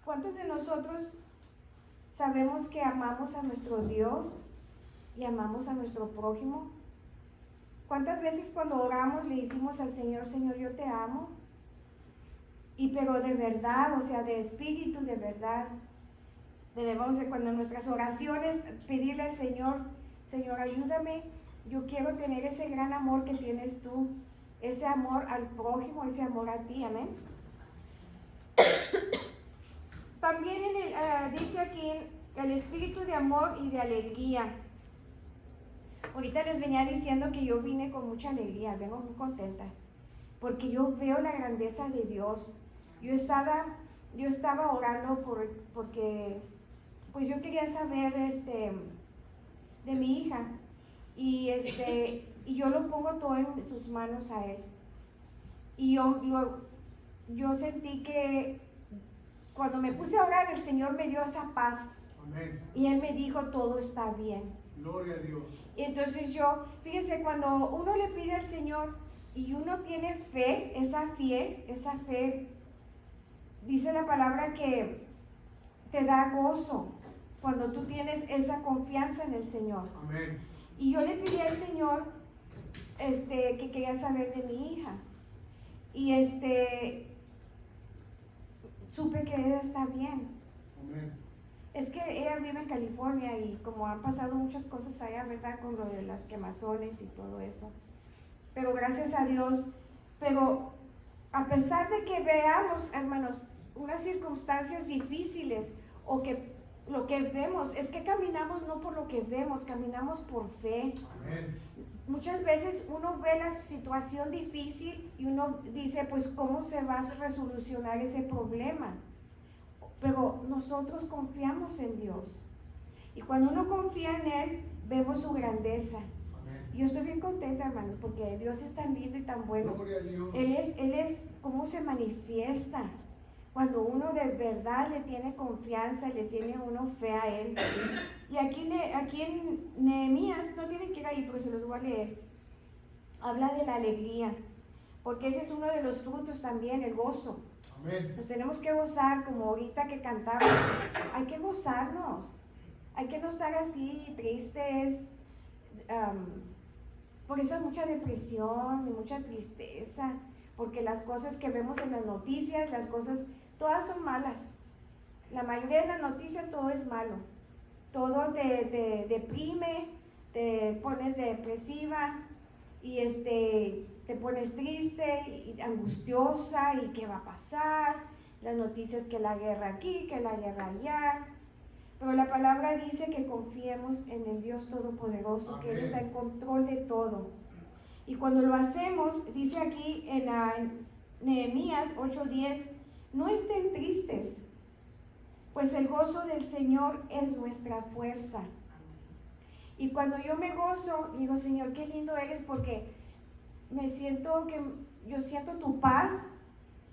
¿Cuántos de nosotros sabemos que amamos a nuestro Dios y amamos a nuestro prójimo? ¿Cuántas veces cuando oramos le decimos al Señor, Señor, yo te amo? Pero de verdad, o sea, de espíritu, de verdad. Debemos de, cuando en nuestras oraciones pedirle al Señor, Señor, ayúdame, yo quiero tener ese gran amor que tienes tú, ese amor al prójimo, ese amor a ti, amén. También dice aquí el espíritu de amor y de alegría. Ahorita les venía diciendo que yo vine con mucha alegría, vengo muy contenta, porque yo veo la grandeza de Dios. Yo estaba orando porque pues yo quería saber de mi hija y yo lo pongo todo en sus manos a él. Y yo sentí que cuando me puse a orar, el Señor me dio esa paz. Amén. Y Él me dijo, todo está bien. Gloria a Dios. Y entonces fíjense, cuando uno le pide al Señor y uno tiene fe, esa fe, dice la palabra que te da gozo cuando tú tienes esa confianza en el Señor. Amén. Y yo le pedí al Señor que quería saber de mi hija. Y supe que ella está bien. Amén. Es que ella vive en California y como han pasado muchas cosas allá, ¿verdad? Con lo de las quemazones y todo eso. Pero gracias a Dios, pero a pesar de que veamos, hermanos, unas circunstancias difíciles o que lo que vemos, es que caminamos no por lo que vemos, caminamos por fe. Amén. Muchas veces uno ve la situación difícil y uno dice, pues, ¿cómo se va a resolucionar ese problema? Pero nosotros confiamos en Dios. Y cuando uno confía en Él, vemos su grandeza. Amén. Y yo estoy bien contenta, hermanos, porque Dios es tan lindo y tan bueno. Gloria a Dios. Él es cómo se manifiesta. Cuando uno de verdad le tiene confianza, le tiene uno fe a Él. Y aquí en Nehemías, no tienen que ir ahí, pero se los voy a leer. Habla de la alegría, porque ese es uno de los frutos también, el gozo. Amén. Nos tenemos que gozar, como ahorita que cantamos. Hay que gozarnos. Hay que no estar así tristes. Por eso hay mucha depresión y mucha tristeza, porque las cosas que vemos en las noticias, las cosas, todas son malas. La mayoría de las noticias todo es malo. Todo te deprime, te pones depresiva y te pones triste y angustiosa y qué va a pasar. Las noticias que la guerra aquí, que la guerra allá. Pero la palabra dice que confiemos en el Dios Todopoderoso, Amén. que Él está en control de todo. Y cuando lo hacemos, dice aquí en Nehemías 8:10, no estén tristes, pues el gozo del Señor es nuestra fuerza. Y cuando yo me gozo, digo, Señor, qué lindo eres, porque yo siento tu paz,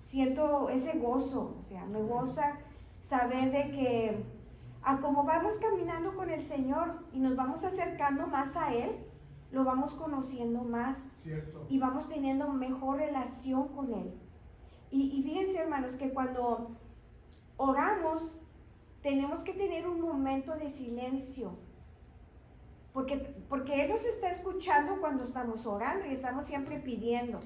siento ese gozo, o sea, me goza saber de que a como vamos caminando con el Señor y nos vamos acercando más a Él, lo vamos conociendo más. Cierto. Y vamos teniendo mejor relación con Él. Y fíjense, hermanos, que cuando oramos, tenemos que tener un momento de silencio. Porque Él nos está escuchando cuando estamos orando y estamos siempre pidiendo.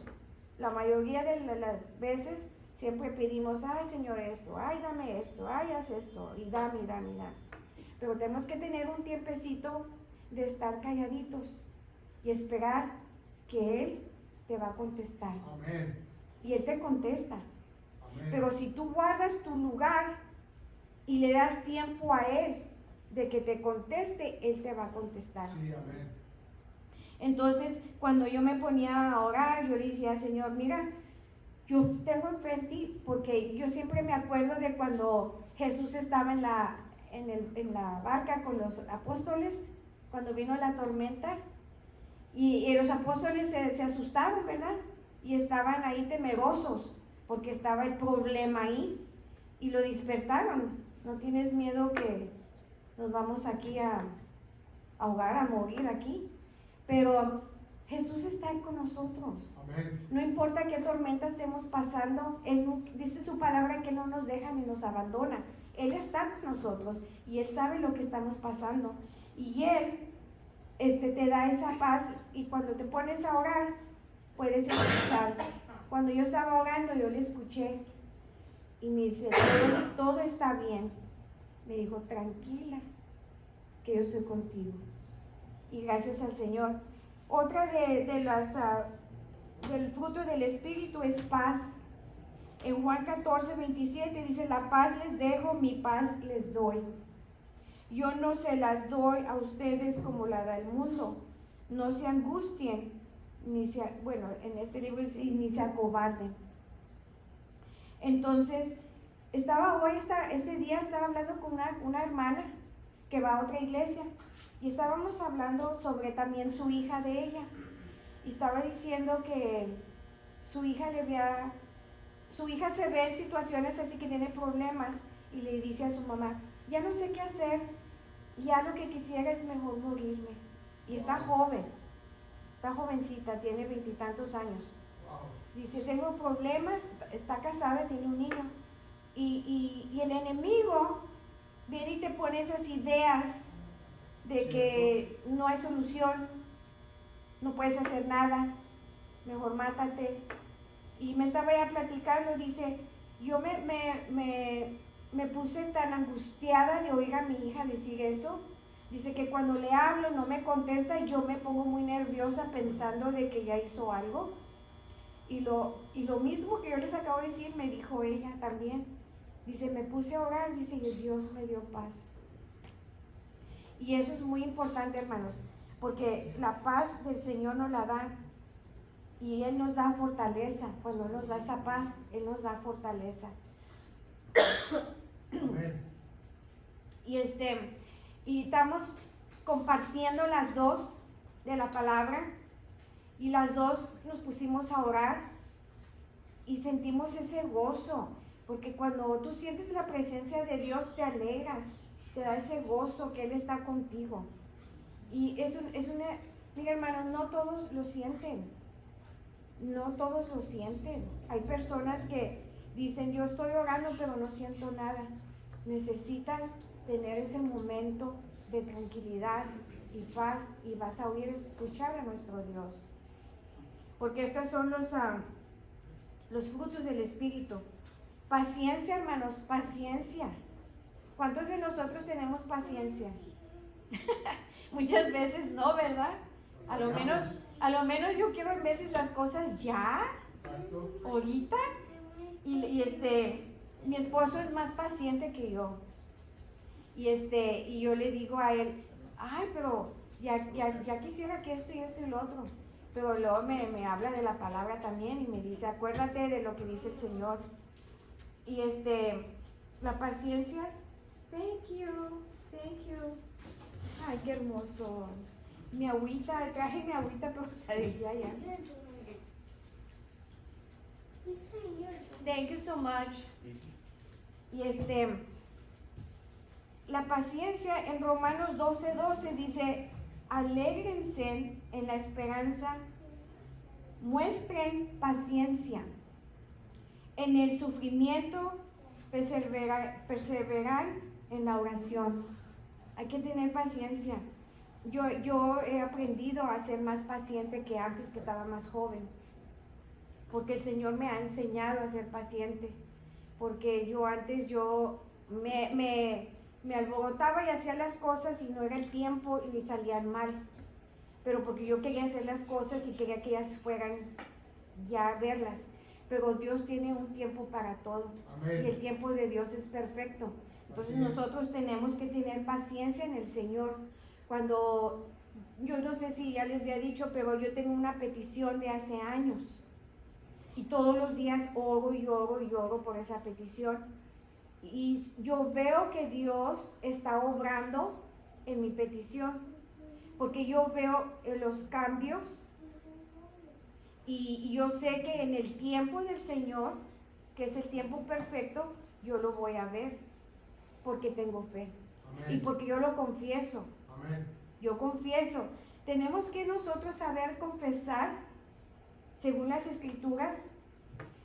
La mayoría de las veces siempre pedimos, ay Señor esto, ay dame esto, ay haz esto, y dame. Pero tenemos que tener un tiempecito de estar calladitos y esperar que Él te va a contestar. Amén. Y Él te contesta. Amén. Pero si tú guardas tu lugar y le das tiempo a Él de que te conteste, Él te va a contestar. Sí, amén. Entonces, cuando yo me ponía a orar, yo le decía, Señor, mira, yo tengo enfrente, porque yo siempre me acuerdo de cuando Jesús estaba en la barca con los apóstoles, cuando vino la tormenta, y los apóstoles se asustaron, ¿verdad? Y estaban ahí temerosos, porque estaba el problema ahí, y lo despertaron. ¿No tienes miedo que nos vamos aquí a ahogar, a morir aquí? Pero Jesús está con nosotros. Amén. No importa qué tormenta estemos pasando, dice su palabra que Él no nos deja ni nos abandona. Él está con nosotros y Él sabe lo que estamos pasando. Y Él te da esa paz, y cuando te pones a orar, puedes escuchar. Cuando yo estaba orando, yo le escuché y me dice, todo está bien. Me dijo, tranquila, que yo estoy contigo. Y gracias al Señor. Otra del fruto del Espíritu es paz. En Juan 14:27 dice, la paz les dejo, mi paz les doy. Yo no se las doy a ustedes como la da el mundo. No se angustien, en este libro dice, ni se acobarden. Entonces, este día estaba hablando con una hermana que va a otra iglesia, y estábamos hablando sobre también su hija de ella, y estaba diciendo que su hija se ve en situaciones así, que tiene problemas, y le dice a su mamá, ya no sé qué hacer, ya lo que quisiera es mejor morirme. Y está jovencita, tiene 20 y tantos años. Dice, tengo problemas, está casada, tiene un niño, y el enemigo viene y te pone esas ideas de que no hay solución, no puedes hacer nada, mejor mátate. Y me estaba ya platicando, dice, yo me puse tan angustiada de oír a mi hija decir eso. Dice que cuando le hablo no me contesta, y yo me pongo muy nerviosa pensando de que ya hizo algo. Y lo mismo que yo les acabo de decir, me dijo ella también. Dice, me puse a orar, dice, y Dios me dio paz. Y eso es muy importante, hermanos, porque la paz del Señor nos la da, y Él nos da fortaleza. Cuando Él nos da esa paz, Él nos da fortaleza. Amén. Y estamos compartiendo las dos de la palabra, y las dos nos pusimos a orar y sentimos ese gozo, porque cuando tú sientes la presencia de Dios te alegras, te da ese gozo que Él está contigo. Y mira, hermanos, no todos lo sienten, hay personas que dicen, yo estoy orando pero no siento nada. Necesitas tener ese momento de tranquilidad y paz, y vas a escuchar a nuestro Dios, porque estos son los frutos del Espíritu. Paciencia, hermanos, paciencia. ¿Cuántos de nosotros tenemos paciencia? Muchas veces no, ¿verdad? A lo menos yo quiero a veces las cosas ya, Exacto. ahorita, y mi esposo es más paciente que yo. Y yo le digo a él, ay, pero ya quisiera que esto y esto y lo otro. Pero luego me habla de la palabra también, y me dice, acuérdate de lo que dice el Señor. Y la paciencia, thank you. Ay, qué hermoso. Mi agüita, traje mi agüita, pero la dejé allá. Thank you so much. Y la paciencia en Romanos 12:12 dice, alégrense en la esperanza, muestren paciencia en el sufrimiento, perseverar en la oración. Hay que tener paciencia. Yo he aprendido a ser más paciente que antes, que estaba más joven, porque el Señor me ha enseñado a ser paciente, porque yo antes me alborotaba y hacía las cosas y no era el tiempo y salían mal, pero porque yo quería hacer las cosas y quería que ellas fueran ya a verlas. Pero Dios tiene un tiempo para todo. Amén. Y el tiempo de Dios es perfecto. Entonces nosotros tenemos que tener paciencia en el Señor. Cuando, yo no sé si ya les había dicho, pero yo tengo una petición de hace años, y todos los días oro por esa petición, y yo veo que Dios está obrando en mi petición, porque yo veo los cambios, y yo sé que en el tiempo del Señor, que es el tiempo perfecto, yo lo voy a ver, porque tengo fe. Amén. Y porque yo lo confieso. Amén. Yo confieso. Tenemos que nosotros saber confesar, según las Escrituras,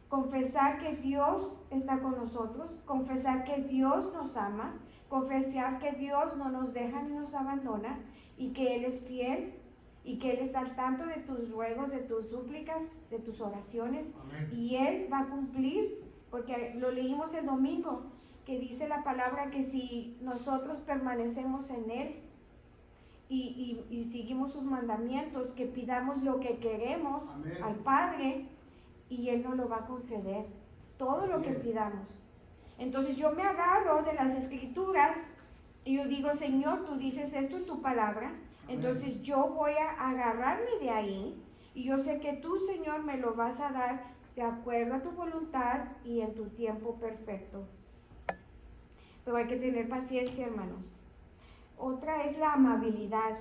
confesar que Dios está con nosotros, confesar que Dios nos ama, confesar que Dios no nos deja ni nos abandona y que Él es fiel y que Él está al tanto de tus ruegos, de tus súplicas, de tus oraciones. Amén. Y Él va a cumplir, porque lo leímos el domingo, que dice la palabra que si nosotros permanecemos en Él y seguimos sus mandamientos, que pidamos lo que queremos Amén. al Padre y Él nos lo va a conceder, todo Así lo que es. pidamos. Entonces yo me agarro de las Escrituras y yo digo, Señor, tú dices esto en tu palabra, Amén. entonces yo voy a agarrarme de ahí y yo sé que tú, Señor, me lo vas a dar de acuerdo a tu voluntad y en tu tiempo perfecto. Pero hay que tener paciencia, hermanos. Otra es la amabilidad.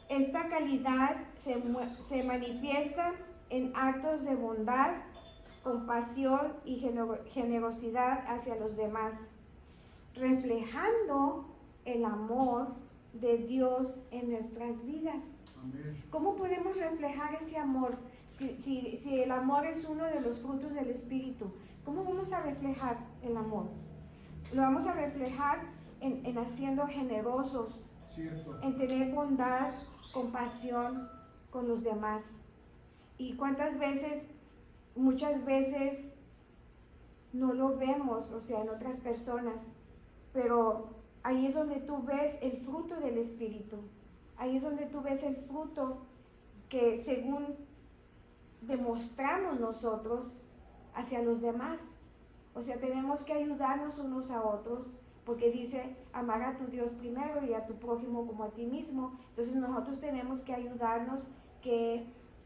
Esta calidad se manifiesta en actos de bondad, compasión y generosidad hacia los demás, reflejando el amor de Dios en nuestras vidas. Amén. ¿Cómo podemos reflejar ese amor? Si el amor es uno de los frutos del Espíritu, ¿cómo vamos a reflejar el amor? Lo vamos a reflejar en haciendo generosos, Cierto. en tener bondad, compasión con los demás. ¿Y cuántas veces, muchas veces, no lo vemos, o sea, en otras personas, pero ahí es donde tú ves el fruto del Espíritu. Ahí es donde tú ves el fruto que según demostramos nosotros hacia los demás. O sea, tenemos que ayudarnos unos a otros, porque dice, amar a tu Dios primero y a tu prójimo como a ti mismo. Entonces nosotros tenemos que ayudarnos, que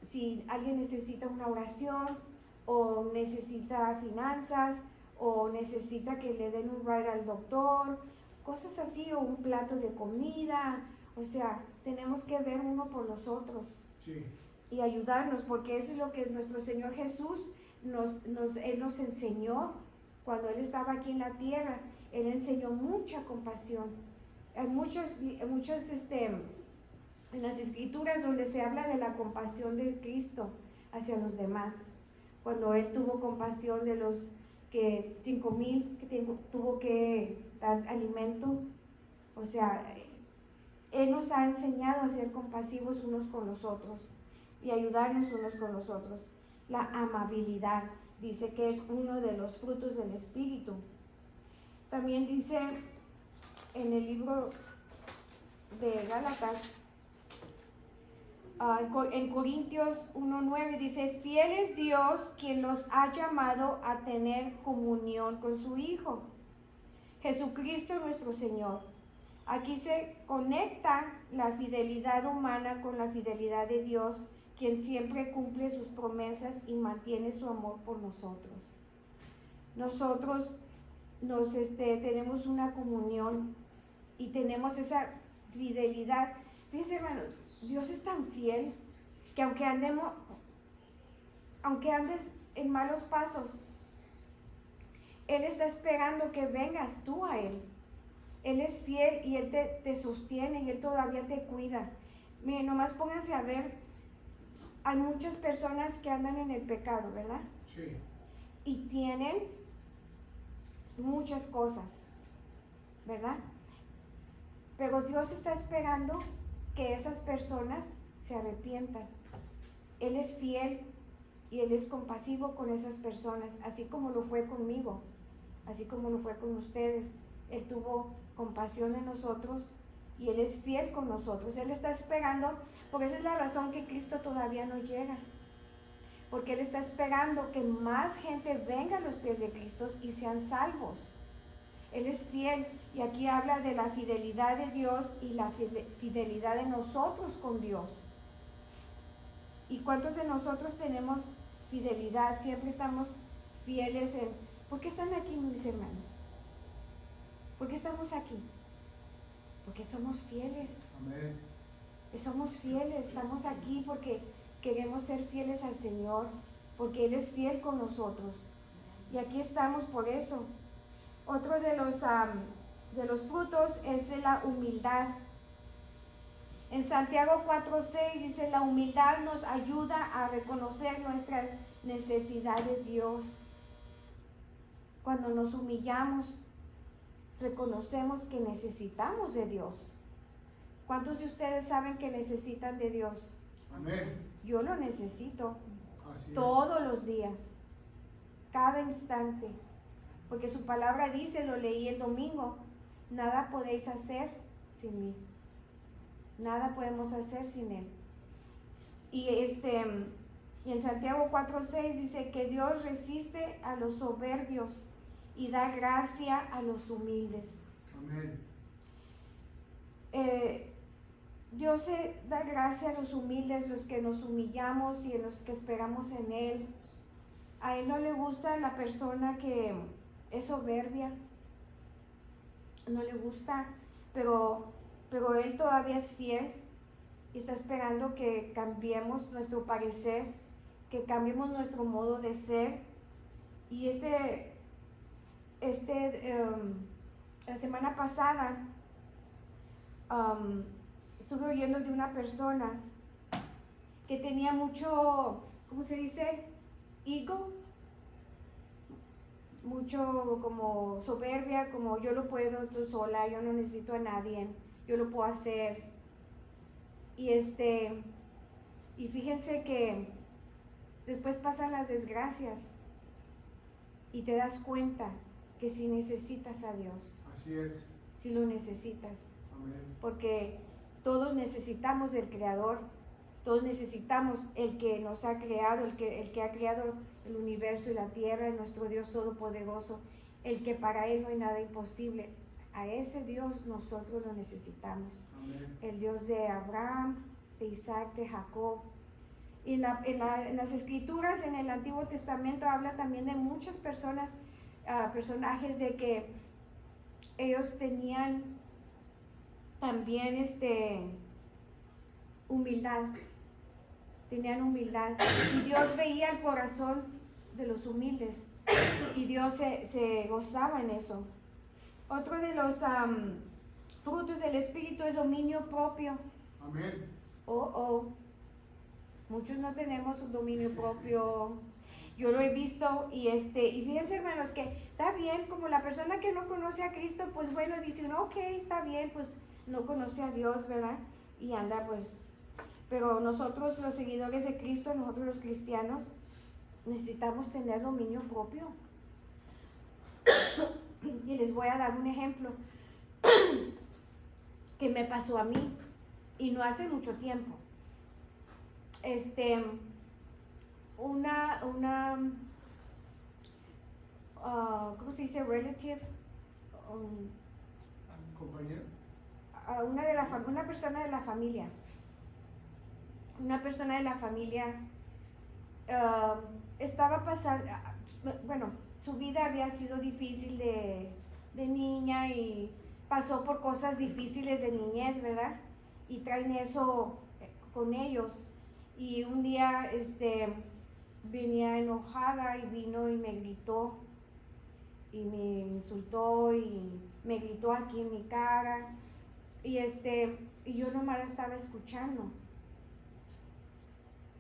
si alguien necesita una oración, o necesita finanzas, o necesita que le den un ride al doctor, cosas así, o un plato de comida. O sea, tenemos que ver uno por los otros Sí. y ayudarnos, porque eso es lo que nuestro Señor Jesús Él nos enseñó cuando Él estaba aquí en la tierra. Él enseñó mucha compasión. Hay muchos en las Escrituras donde se habla de la compasión de Cristo hacia los demás. Cuando Él tuvo compasión de los 5,000 que tuvo que dar alimento. O sea, Él nos ha enseñado a ser compasivos unos con los otros y ayudarnos unos con los otros. La amabilidad, dice que es uno de los frutos del Espíritu. También dice en el libro de Gálatas, en Corintios 1:9 dice, fiel es Dios quien nos ha llamado a tener comunión con su Hijo, Jesucristo nuestro Señor. Aquí se conecta la fidelidad humana con la fidelidad de Dios, quien siempre cumple sus promesas y mantiene su amor por nosotros. Nosotros tenemos una comunión y tenemos esa fidelidad. Fíjense, hermanos, Dios es tan fiel que aunque andes en malos pasos, Él está esperando que vengas tú a Él. Él es fiel y Él te sostiene y Él todavía te cuida. Miren, nomás pónganse a ver, hay muchas personas que andan en el pecado, ¿verdad? Sí. Y tienen muchas cosas, ¿verdad? Pero Dios está esperando que esas personas se arrepientan. Él es fiel y Él es compasivo con esas personas, así como lo fue conmigo, así como lo fue con ustedes. Él tuvo compasión en nosotros y Él es fiel con nosotros. Él está esperando, porque esa es la razón que Cristo todavía no llega, porque Él está esperando que más gente venga a los pies de Cristo y sean salvos. Él es fiel, y aquí habla de la fidelidad de Dios y la fidelidad de nosotros con Dios. ¿Y cuántos de nosotros tenemos fidelidad? Siempre estamos fieles en... ¿Por qué están aquí, mis hermanos? ¿Por qué estamos aquí? Porque somos fieles. Amén. Somos fieles, estamos aquí porque queremos ser fieles al Señor, porque Él es fiel con nosotros. Y aquí estamos por eso. Otro de los frutos es de la humildad. En Santiago 4:6 dice, la humildad nos ayuda a reconocer nuestra necesidad de Dios. Cuando nos humillamos, reconocemos que necesitamos de Dios. ¿Cuántos de ustedes saben que necesitan de Dios? Amén. Yo lo necesito Así todos los días, cada instante, porque su palabra dice, lo leí el domingo, nada podéis hacer sin mí, nada podemos hacer sin Él. Y en Santiago 4:6 dice que Dios resiste a los soberbios y da gracia a los humildes. Amén. Dios da gracia a los humildes, los que nos humillamos y en los que esperamos en Él. A Él no le gusta la persona que es soberbia, no le gusta, pero Él todavía es fiel y está esperando que cambiemos nuestro parecer, que cambiemos nuestro modo de ser. Y la semana pasada estuve oyendo de una persona que tenía mucho, ¿cómo se dice? Ego, mucho como soberbia, como yo lo puedo yo sola, yo no necesito a nadie, yo lo puedo hacer. Y fíjense que después pasan las desgracias y te das cuenta que si necesitas a Dios, Así es. si lo necesitas, Amén. porque todos necesitamos del Creador, todos necesitamos el que nos ha creado, el que ha creado el universo y la tierra, nuestro Dios todopoderoso, el que para Él no hay nada imposible. A ese Dios nosotros lo necesitamos. Amén. El Dios de Abraham, de Isaac, de Jacob. Y en las escrituras, en el Antiguo Testamento, habla también de muchas personas, personajes de que ellos tenían también humildad, tenían humildad, y Dios veía el corazón de los humildes y Dios se gozaba en eso. Otro de los frutos del Espíritu es dominio propio. Amén. Muchos no tenemos un dominio propio. Yo lo he visto y fíjense, hermanos, que está bien, como la persona que no conoce a Cristo, pues bueno, dice uno, ok, está bien, pues no conoce a Dios, ¿verdad? Y anda pues, pero nosotros los seguidores de Cristo, nosotros los cristianos, necesitamos tener dominio propio. Y les voy a dar un ejemplo que me pasó a mí y no hace mucho tiempo. ¿Cómo se dice? Relative, Compañero. una persona de la familia. Una persona de la familia estaba pasando, bueno, su vida había sido difícil de niña y pasó por cosas difíciles de niñez, ¿verdad? Y traen eso con ellos. Y un día venía enojada y vino y me gritó y me insultó y me gritó aquí en mi cara y yo nomás la estaba escuchando.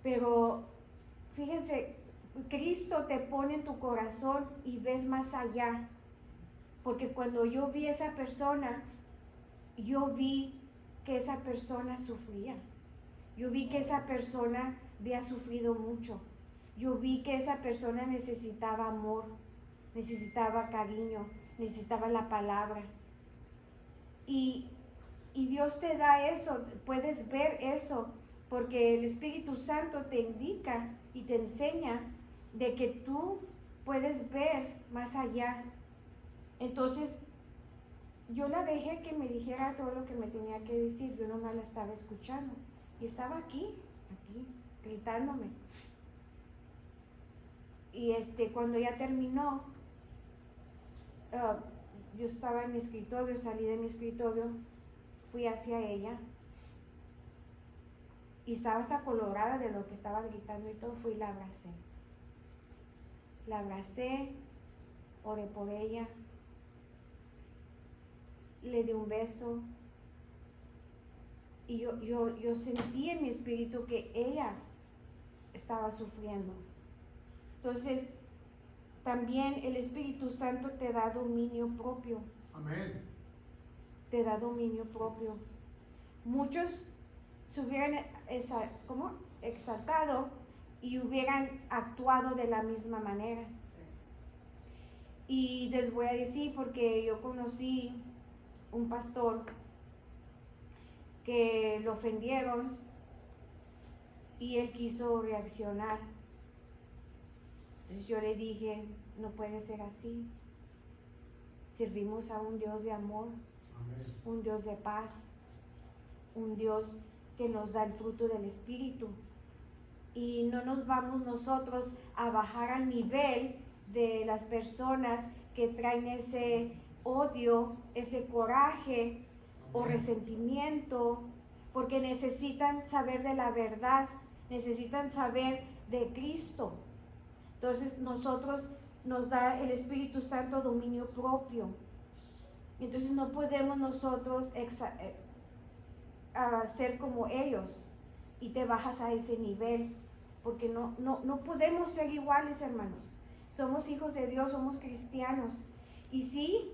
Pero fíjense, Cristo te pone en tu corazón y ves más allá, porque cuando yo vi a esa persona, yo vi que esa persona sufría. Yo vi que esa persona había sufrido mucho. Yo vi que esa persona necesitaba amor, necesitaba cariño, necesitaba la palabra. Y Dios te da eso, puedes ver eso, porque el Espíritu Santo te indica y te enseña de que tú puedes ver más allá. Entonces, yo la dejé que me dijera todo lo que me tenía que decir, yo nomás la estaba escuchando. Y estaba aquí, gritándome. Y cuando ya terminó, yo estaba en mi escritorio, salí de mi escritorio, fui hacia ella. Y estaba hasta colorada de lo que estaba gritando y todo, fui y la abracé. La abracé, oré por ella, le di un beso Y yo sentí en mi espíritu que ella estaba sufriendo. Entonces, también el Espíritu Santo te da dominio propio. Amén. Te da dominio propio. Muchos se hubieran exaltado y hubieran actuado de la misma manera. Y les voy a decir, porque yo conocí un pastor que lo ofendieron y él quiso reaccionar. Entonces yo le dije, no puede ser así. Servimos a un Dios de amor, Amén. un Dios de paz, un Dios que nos da el fruto del Espíritu. Y no nos vamos nosotros a bajar al nivel de las personas que traen ese odio, ese coraje o Amén. resentimiento, porque necesitan saber de la verdad, necesitan saber de Cristo. Entonces nosotros nos da el Espíritu Santo dominio propio. Entonces no podemos nosotros ser como ellos y te bajas a ese nivel, porque no podemos ser iguales, hermanos. Somos hijos de Dios, somos cristianos. Y sí,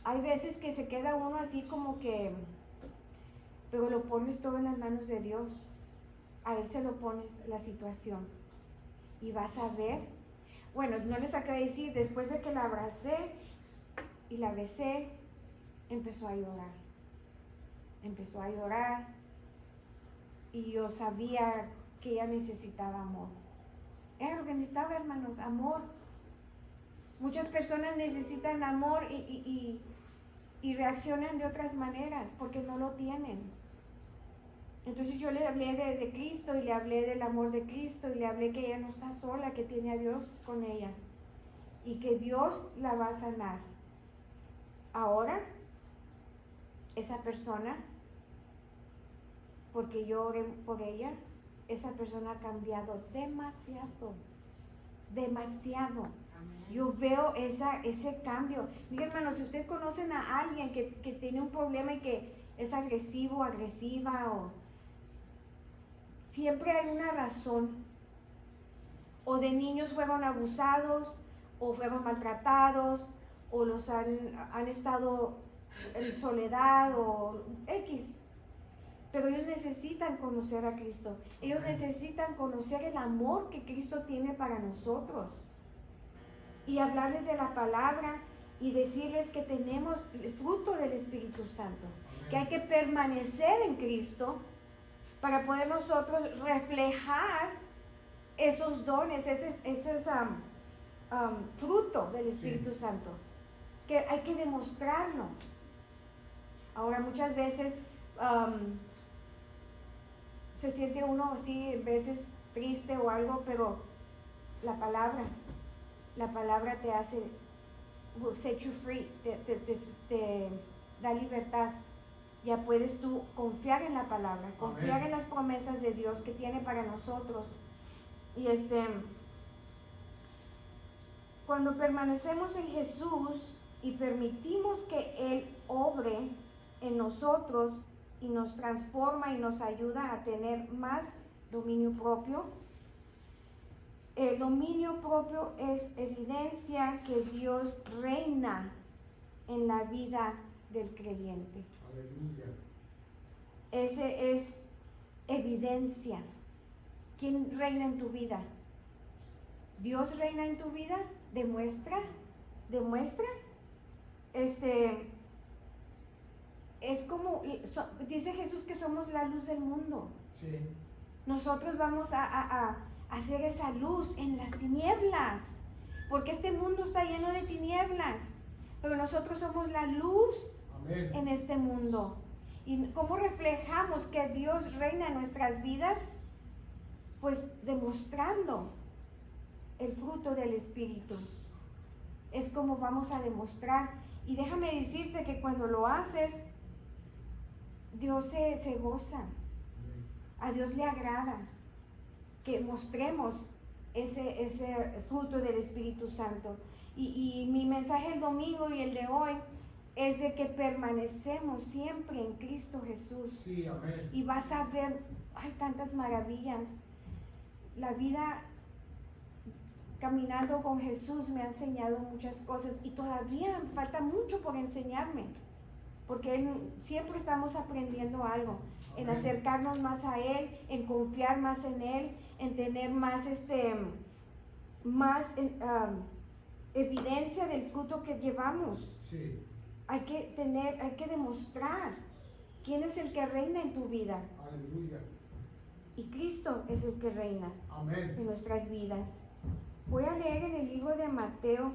hay veces que se queda uno así como que, pero lo pones todo en las manos de Dios. A Él se lo pones la situación y vas a ver. Bueno, no les acabo de decir, después de que la abracé y la besé, empezó a llorar. Empezó a llorar y yo sabía que ella necesitaba amor. Era lo que necesitaba, hermanos, amor. Muchas personas necesitan amor y reaccionan de otras maneras porque no lo tienen. Entonces yo le hablé de Cristo y le hablé del amor de Cristo y le hablé que ella no está sola, que tiene a Dios con ella y que Dios la va a sanar. Ahora, esa persona, porque yo oré por ella, esa persona ha cambiado demasiado, demasiado. Yo veo ese cambio. Miren, hermanos, si ustedes conocen a alguien que tiene un problema y que es agresivo, agresiva, o siempre hay una razón. O de niños fueron abusados, o fueron maltratados, o los han estado en soledad, o X. Pero ellos necesitan conocer a Cristo. Ellos necesitan conocer el amor que Cristo tiene para nosotros. Y hablarles de la palabra y decirles que tenemos el fruto del Espíritu Santo. Amén. Que hay que permanecer en Cristo para poder nosotros reflejar esos dones, esos fruto del Espíritu sí. Santo. Que hay que demostrarlo. Ahora muchas veces se siente uno así, a veces triste o algo, pero la palabra te hace, will set you free, te da libertad. Ya puedes tú confiar en la palabra, confiar Amén. En las promesas de Dios que tiene para nosotros. Y cuando permanecemos en Jesús y permitimos que Él obre en nosotros y nos transforma y nos ayuda a tener más dominio propio. El dominio propio es evidencia que Dios reina en la vida del creyente. Aleluya. Ese es evidencia. ¿Quién reina en tu vida? ¿Dios reina en tu vida? ¿Demuestra? Es como, dice Jesús que somos la luz del mundo. Sí. Nosotros vamos a hacer esa luz en las tinieblas, porque este mundo está lleno de tinieblas, pero nosotros somos la luz Amén. En este mundo. ¿Y cómo reflejamos que Dios reina en nuestras vidas? Pues demostrando el fruto del Espíritu. Es como vamos a demostrar. Y déjame decirte que cuando lo haces, Dios se goza. A Dios le agrada que mostremos ese fruto del Espíritu Santo. Y mi mensaje el domingo y el de hoy es de que permanecemos siempre en Cristo Jesús. Sí, amén. Y vas a ver, hay tantas maravillas. La vida caminando con Jesús me ha enseñado muchas cosas y todavía falta mucho por enseñarme, porque siempre estamos aprendiendo algo, en Amén. acercarnos más a Él, en confiar más en Él, en tener más evidencia del fruto que llevamos. Sí, Hay que demostrar quién es el que reina en tu vida. aleluya. Y Cristo es el que reina en Amén. nuestras vidas. Voy a leer en el libro de Mateo.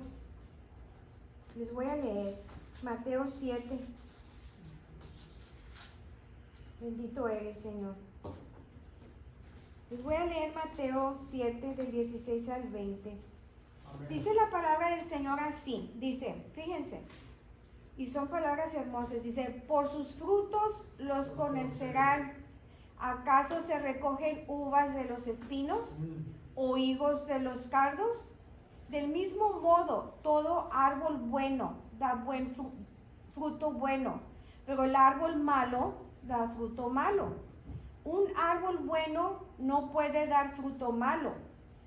Les voy a leer Mateo 7. Bendito eres, Señor. Les voy a leer Mateo 7 del 16 al 20. Amén. Dice la palabra del Señor así. Dice, fíjense. Y son palabras hermosas. Dice, por sus frutos los conocerán. ¿Acaso se recogen uvas de los espinos o higos de los cardos? Del mismo modo, todo árbol bueno da buen fruto bueno, pero el árbol malo da fruto malo. Un árbol bueno no puede dar fruto malo,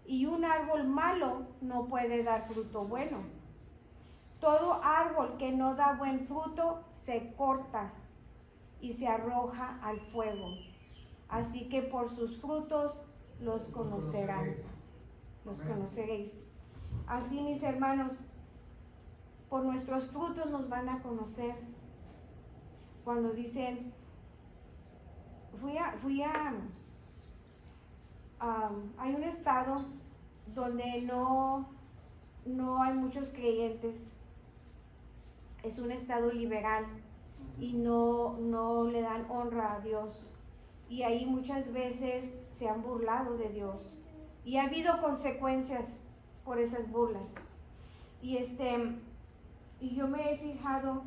y un árbol malo no puede dar fruto bueno. Todo árbol que no da buen fruto se corta y se arroja al fuego. Así que por sus frutos los conocerán. Los conoceréis. Así, mis hermanos, por nuestros frutos nos van a conocer. Cuando dicen, hay un estado donde no hay muchos creyentes. Es un estado liberal y no le dan honra a Dios. Y ahí muchas veces se han burlado de Dios. Y ha habido consecuencias por esas burlas. Y yo me he fijado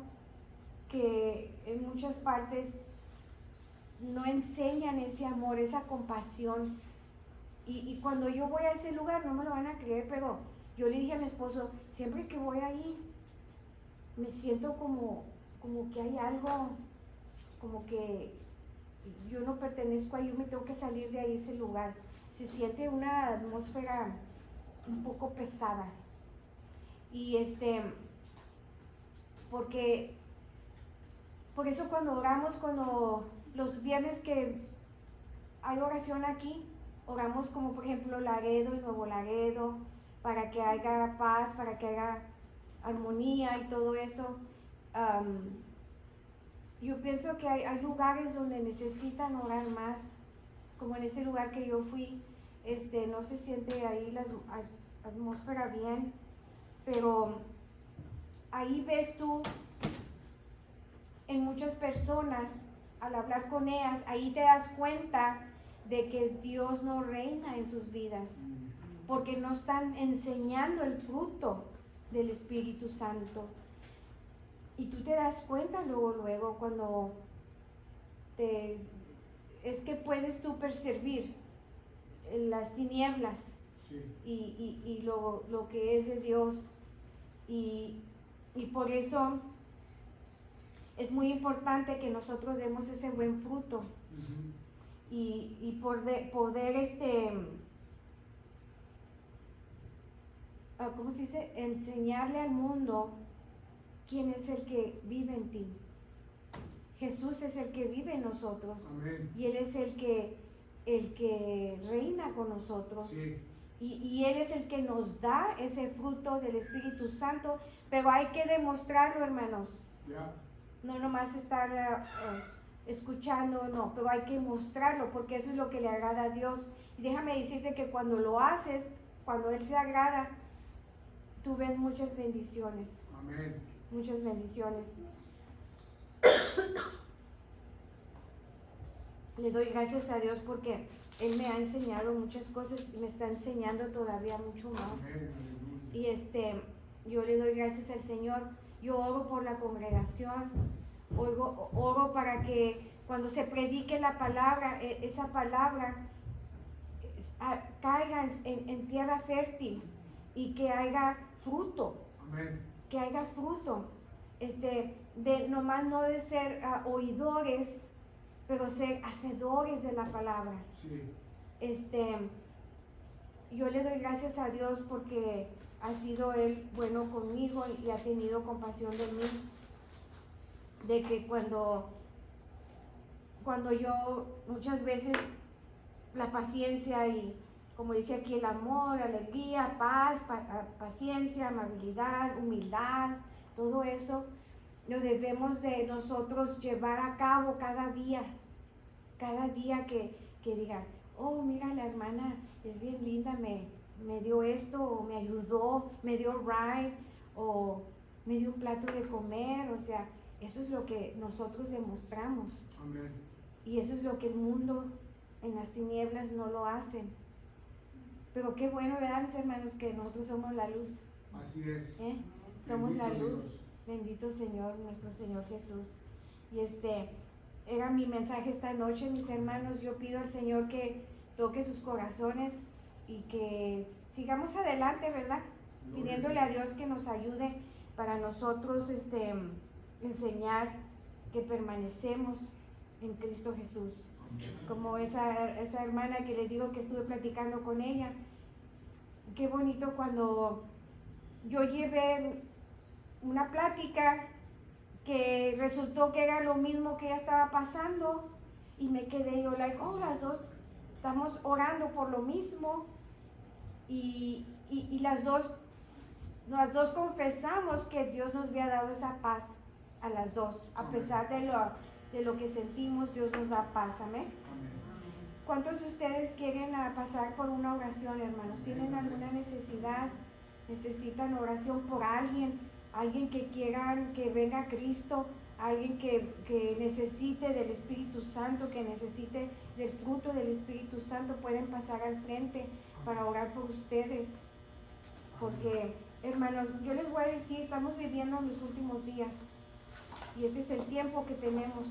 que en muchas partes no enseñan ese amor, esa compasión. Y cuando yo voy a ese lugar, no me lo van a creer, pero yo le dije a mi esposo, siempre que voy ahí, me siento como que hay algo, como que yo no pertenezco ahí, yo me tengo que salir de ahí, ese lugar. Se siente una atmósfera un poco pesada. Y porque por eso cuando oramos, cuando los viernes que hay oración aquí, oramos como por ejemplo Laredo y Nuevo Laredo, para que haya paz, para que haya armonía y todo eso. Yo pienso que hay lugares donde necesitan orar más, como en ese lugar que yo fui, no se siente ahí la atmósfera bien, pero ahí ves tú en muchas personas, al hablar con ellas, ahí te das cuenta de que Dios no reina en sus vidas, porque no están enseñando el fruto del Espíritu Santo. Y tú te das cuenta luego cuando es que puedes tú percibir las tinieblas, sí, y lo que es de Dios. Y por eso es muy importante que nosotros demos ese buen fruto. Y poder ¿cómo se dice? Enseñarle al mundo quién es el que vive en ti. Jesús es el que vive en nosotros. Amén. Y Él es el que reina con nosotros. Sí. Y Él es el que nos da ese fruto del Espíritu Santo, pero hay que demostrarlo, hermanos. Yeah. No nomás estar escuchando, no, pero hay que mostrarlo, porque eso es lo que le agrada a Dios. Y déjame decirte que cuando lo haces, cuando Él se agrada, tú ves muchas bendiciones. Amén. Muchas bendiciones. Le doy gracias a Dios porque Él me ha enseñado muchas cosas y me está enseñando todavía mucho más. Amén. Y yo le doy gracias al Señor. Yo oro por la congregación, oro para que cuando se predique la palabra, esa palabra caiga en tierra fértil y que haya fruto. Amén. Que haya fruto. de nomás no de ser oidores, pero ser hacedores de la palabra. Sí. Yo le doy gracias a Dios porque ha sido Él bueno conmigo y ha tenido compasión de mí, de que cuando yo muchas veces la paciencia y como dice aquí el amor, alegría, paz, paciencia, amabilidad, humildad, todo eso lo debemos de nosotros llevar a cabo cada día que digan, oh mira la hermana es bien linda, me dio esto, o me ayudó, me dio ride, o me dio un plato de comer, o sea, eso es lo que nosotros demostramos. Amén. Y eso es lo que el mundo en las tinieblas no lo hacen. Pero qué bueno, ¿verdad, mis hermanos? Que nosotros somos la luz. Así es. Somos Bendito la luz. Dios. Bendito Señor, nuestro Señor Jesús. Y era mi mensaje esta noche, mis hermanos. Yo pido al Señor que toque sus corazones y que sigamos adelante, ¿verdad? Pidiéndole a Dios que nos ayude para nosotros enseñar que permanecemos en Cristo Jesús. Como esa hermana que les digo que estuve platicando con ella. Qué bonito cuando yo llevé una plática que resultó que era lo mismo que ella estaba pasando y me quedé yo las dos estamos orando por lo mismo y las dos confesamos que Dios nos había dado esa paz a las dos, a pesar de lo que sentimos. Dios nos da paz, amén. ¿Cuántos de ustedes quieren pasar por una oración, hermanos? ¿Tienen alguna necesidad? ¿Necesitan oración por alguien que quieran que venga a Cristo? Alguien que necesite del Espíritu Santo, que necesite del fruto del Espíritu Santo, pueden pasar al frente para orar por ustedes. Porque, hermanos, yo les voy a decir, estamos viviendo en los últimos días y este es el tiempo que tenemos.